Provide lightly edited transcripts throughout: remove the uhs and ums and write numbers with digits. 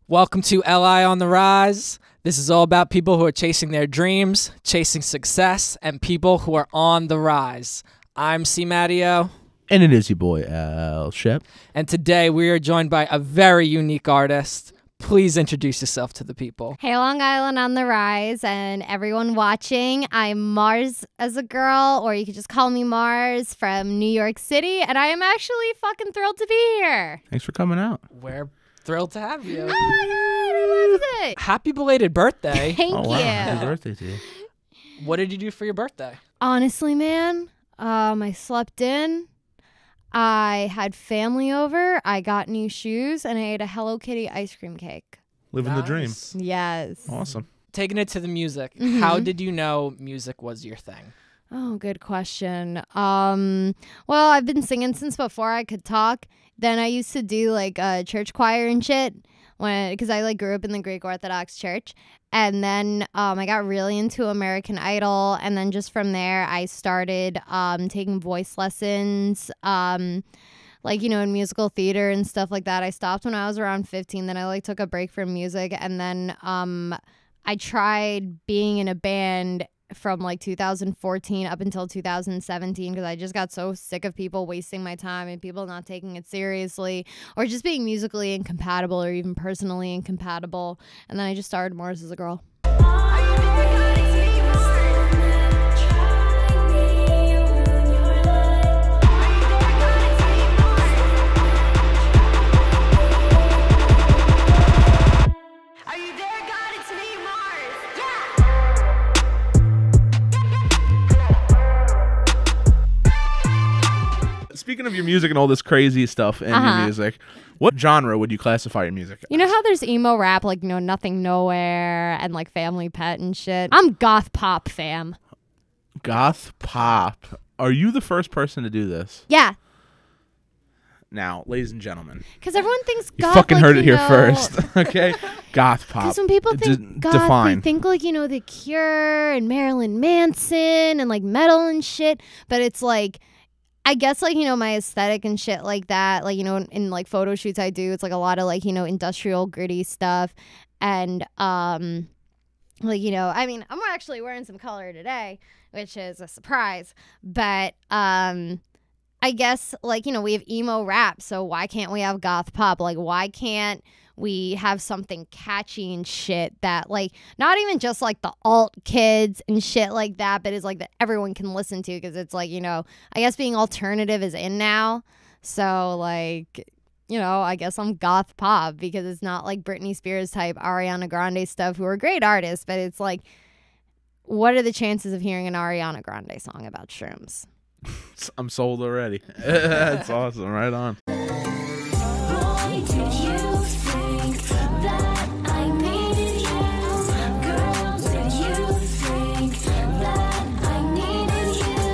Welcome to LI on the Rise. This is all about people who are chasing their dreams, chasing success, and people who are on the rise. I'm C. Matteo. And it is your boy, Al Shep. And today we are joined by a very unique artist. Please introduce yourself to the people. Hey, Long Island on the Rise, and everyone watching. I'm Mars as a girl, or you could just call me Mars from New York City, and I am actually fucking thrilled to be here. Thanks for coming out. We're thrilled to have you. Oh my God, I loved it. Happy belated birthday. Thank Oh, you. wow. Happy birthday to you. What did you do for your birthday? Honestly, man, I slept in. I had family over. I got new shoes, and I ate a Hello Kitty ice cream cake. Living the dream. Nice. Yes. Awesome. Taking it to the music. Mhm. How did you know music was your thing? Oh, good question. Well, I've been singing since before I could talk. Then I used to do like church choir and shit because I grew up in the Greek Orthodox Church. And then I got really into American Idol, and then just from there I started taking voice lessons. In musical theater and stuff like that. I stopped when I was around 15. Then I took a break from music, and then I tried being in a band from 2014 up until 2017 because I just got so sick of people wasting my time and people not taking it seriously or just being musically incompatible or even personally incompatible. And then I just started Mars as a girl. Speaking of your music and all this crazy stuff in your music, what genre would you classify your music as? You know how there's emo rap, Nothing Nowhere and Family Pet and shit? I'm goth pop, fam. Goth pop. Are you the first person to do this? Yeah. Now, ladies and gentlemen, Because everyone thinks you goth. fucking heard it here first. Okay? Goth pop. Because when people think goth, define. they think The Cure and Marilyn Manson and metal and shit. But it's I guess my aesthetic and shit like that, in photo shoots I do, it's a lot of industrial gritty stuff. And I'm actually wearing some color today, which is a surprise. But I guess we have emo rap, so why can't we have goth pop? Why can't we have something catchy and shit that not even just the alt kids and shit like that, but is that everyone can listen to, because it's I guess being alternative is in now. So I guess I'm goth pop because it's not Britney Spears type Ariana Grande stuff, who are great artists, but it's what are the chances of hearing an Ariana Grande song about shrooms? I'm sold already. That's awesome. Right on. Boy, did you think that I needed you? Girl, did you think that I needed you?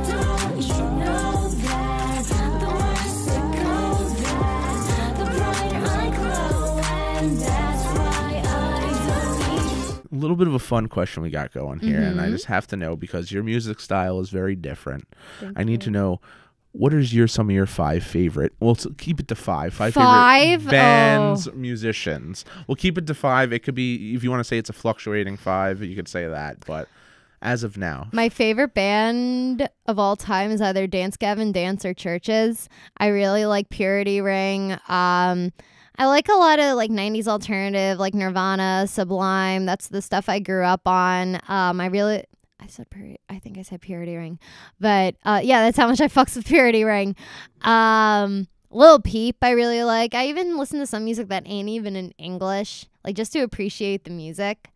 Don't you know that the worse it goes, that the brighter I glow, and that's why I don't need you. A little bit of a fun question we got going here, and I just have to know, because your music style is very different. I need to know, what is some of your five favorite? Well, keep it to five favorite bands, musicians. We'll keep it to five. It could be, if you want to say it's a fluctuating five, you could say that. But as of now, my favorite band of all time is either Dance Gavin Dance or Churches. I really like Purity Ring. I like a lot of 90s alternative, Nirvana, Sublime. That's the stuff I grew up on. I think I said Purity Ring. But yeah, that's how much I fucks with Purity Ring. Lil Peep I really like. I even listen to some music that ain't even in English, just to appreciate the music.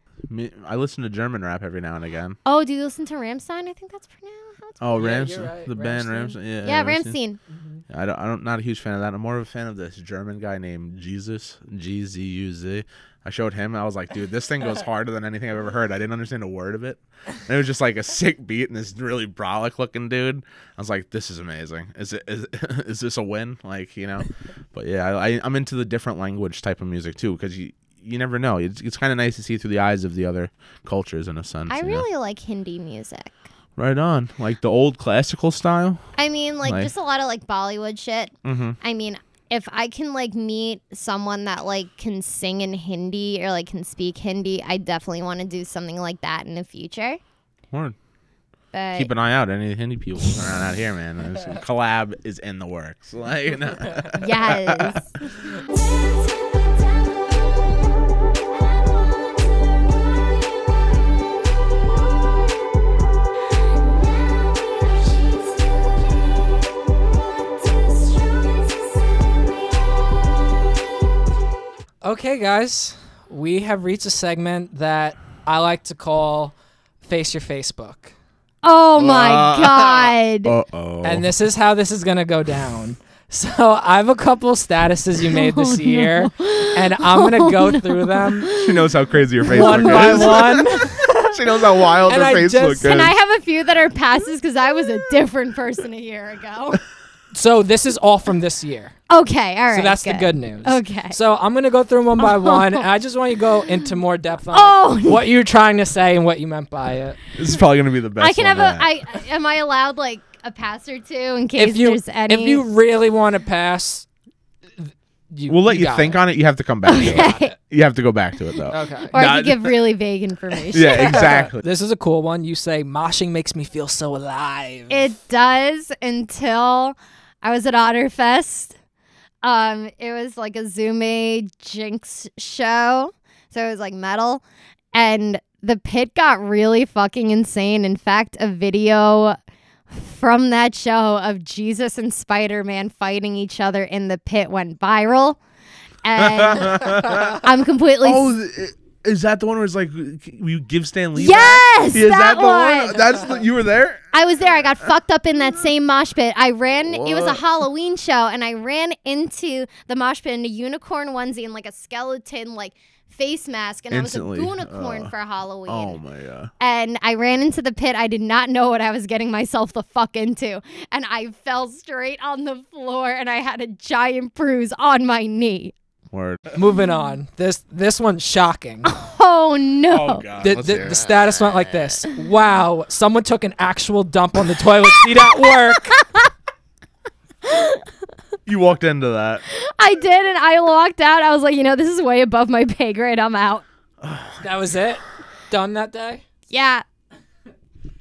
I listen to German rap every now and again. Oh, do you listen to Rammstein? I think that's pronounced. Oh, Yeah, Ramstein, you're right. the band Rammstein. Ramstein. Yeah, Rammstein. Rammstein. I'm not a huge fan of that. I'm more of a fan of this German guy named Jesus, Gzuz. I showed him. I was like, dude, this thing goes harder than anything I've ever heard. I didn't understand a word of it. And it was just a sick beat and this really brolic looking dude. I was like, this is amazing. Is this a win? But yeah, I'm into the different language type of music too, because you never know. It's kind of nice to see through the eyes of the other cultures in a sense. I really like Hindi music. Right on. The old classical style? I mean, just a lot of Bollywood shit. Mm-hmm. I mean, if I can like meet someone that like can sing in Hindi or like can speak Hindi, I definitely want to do something like that in the future. Word. But Keep an eye out. Any Hindi people around out here, man. This collab is in the works. Like, yes. Okay, guys, we have reached a segment that I like to call Face Your Facebook. Oh my God. Uh-oh. And this is how this is going to go down. So I have a couple statuses you made this year, and I'm going to go through them She knows how crazy your Facebook one by is. one. She knows how wild And her I Facebook just- is. Can I have a few that are passes? Because I was a different person a year ago. So this is all from this year. Okay, all right. So that's the good news. Okay. So I'm going to go through them one by one, and I just want you to go into more depth on Oh, what you were trying to say and what you meant by it. This is probably going to be the best I can one have yet. am I allowed like a pass or two in case If you there's any? if you really want to pass, We'll let you got think it. on it. You have to come back to it. Okay. You have to go back to it, though. Okay. Or I Nah, could give really vague information. Yeah, exactly. This is a cool one. You say moshing makes me feel so alive. It does until I was at Otterfest. It was like a Zume Jinx show. So it was like metal. And the pit got really fucking insane. In fact, a video from that show of Jesus and Spider-Man fighting each other in the pit went viral. And I'm completely... Is that the one where it's like you give Stan Lee? Yes! Is that the one! That's you were there? I was there. I got fucked up in that same mosh pit. I ran. It was a What? Halloween show, and I ran into the mosh pit in a unicorn onesie and like a skeleton like face mask, and Instantly. I was a unicorn for Halloween. Oh my god. And I ran into the pit. I did not know what I was getting myself the fuck into, and I fell straight on the floor, and I had a giant bruise on my knee. Word. Moving on. This one's shocking. Oh no! god. The status went like this. Wow, someone took an actual dump on the toilet seat at work. You walked into that. I did, and I walked out. I was like, this is way above my pay grade. I'm out. That was it? Done that day? Yeah.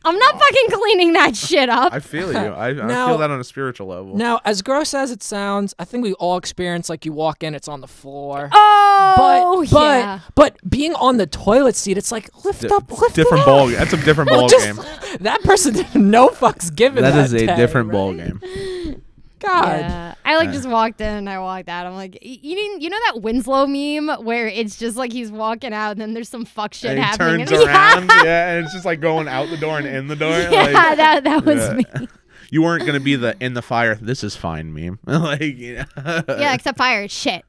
I'm not fucking cleaning that shit up. I feel you. I Now- feel that on a spiritual level. Now, as gross as it sounds, I think we all experience like you walk in, it's on the floor. Oh, yeah. But being on the toilet seat, it's like lift up. Different ball. That's a different ball Just- game. That person did no fucks given. That is a day, different right? ball game. God. Yeah. I like just walked in and I walked out. I'm like, you know that Winslow meme where it's just like he's walking out and then there's some fuck shit And he happening. turns and around, yeah, and it's just like going out the door and in the door. yeah, like, that was yeah. me. You weren't gonna be the in the fire. This is fine meme. Like, yeah, Yeah, except fire is shit.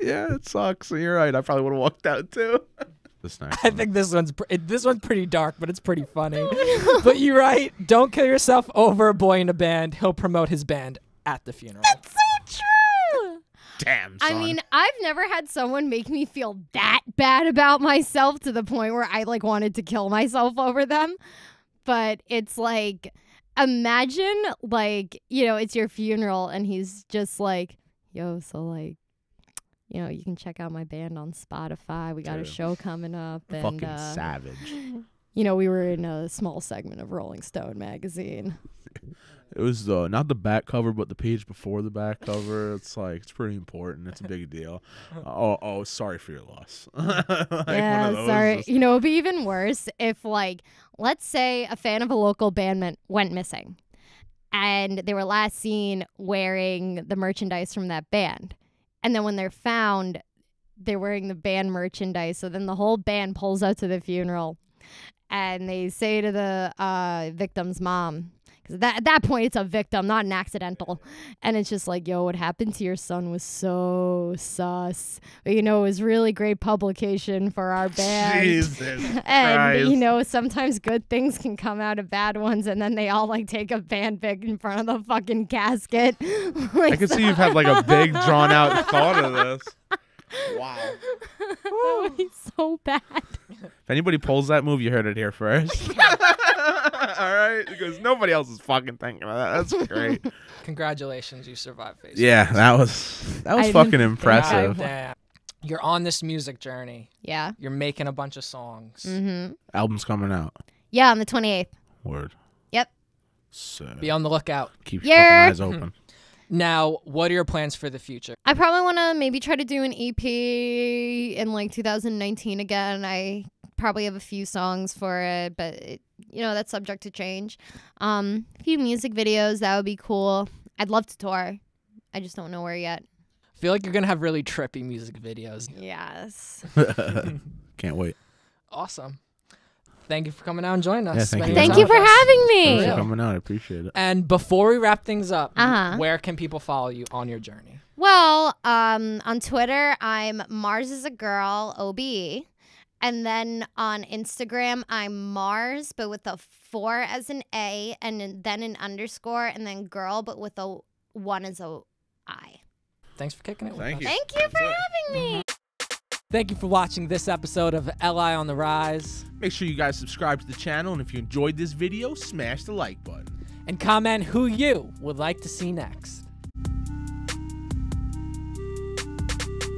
yeah, it sucks. You're right. I probably would have walked out too. This next I one. think this one's pretty dark, but it's pretty funny. But you're right. Don't kill yourself over a boy in a band. He'll promote his band at the funeral. That's so true. Damn. I son. mean, I've never had someone make me feel that bad about myself to the point where I like wanted to kill myself over them. But it's like, imagine like, it's your funeral and he's just like, yo, so like, you can check out my band on Spotify. We got a Dude. show coming up. And, fucking savage. we were in a small segment of Rolling Stone magazine. It was not the back cover, but the page before the back cover. It's like it's pretty important. It's a big deal. Oh, sorry for your loss. Like Yeah, one of those, sorry. just- It'd be even worse if, like, let's say a fan of a local band went missing and they were last seen wearing the merchandise from that band. And then when they're found, they're wearing the band merchandise. So then the whole band pulls up to the funeral and they say to the victim's mom, because at that point it's a victim, not an accidental. And it's just like, yo, what happened to your son was so sus. But, it was really great publication for our band. Jesus And, Christ. sometimes good things can come out of bad ones. And then they all, like, take a band pic in front of the fucking casket. I can see you've had like a big drawn out thought of this. Wow. That would be so bad. If anybody pulls that move, you heard it here first. All right, because nobody else is fucking thinking of that. That's great. Congratulations, you survived Facebook. Yeah, that was I fucking didn't impressive. Damn. You're on this music journey. Yeah. You're making a bunch of songs. Mm-hmm. Album's coming out. Yeah, on the 28th. Word. Yep. So Be on the lookout. keep your Yeah. fucking eyes open. Now, what are your plans for the future? I probably want to maybe try to do an EP in like 2019 again. I probably have a few songs for it, but that's subject to change. A few music videos, that would be cool. I'd love to tour. I just don't know where yet. I feel like you're going to have really trippy music videos. Yes. Can't wait. Awesome. Thank you for coming out and joining us. Yeah, spending thank Thank you time for with us. having Thanks me. for real. coming out. I appreciate it. And before we wrap things up, Uh-huh. where can people follow you on your journey? Well, on Twitter, I'm Mars is a girl, OBE. And then on Instagram, I'm Mars, but with a 4 as an A, and then an underscore, and then girl, but with a 1 as a I. Thanks for kicking it with Thank us. you. Thank you for having me. Thank you for watching this episode of LI on the Rise. Make sure you guys subscribe to the channel, and if you enjoyed this video, smash the like button. And comment who you would like to see next.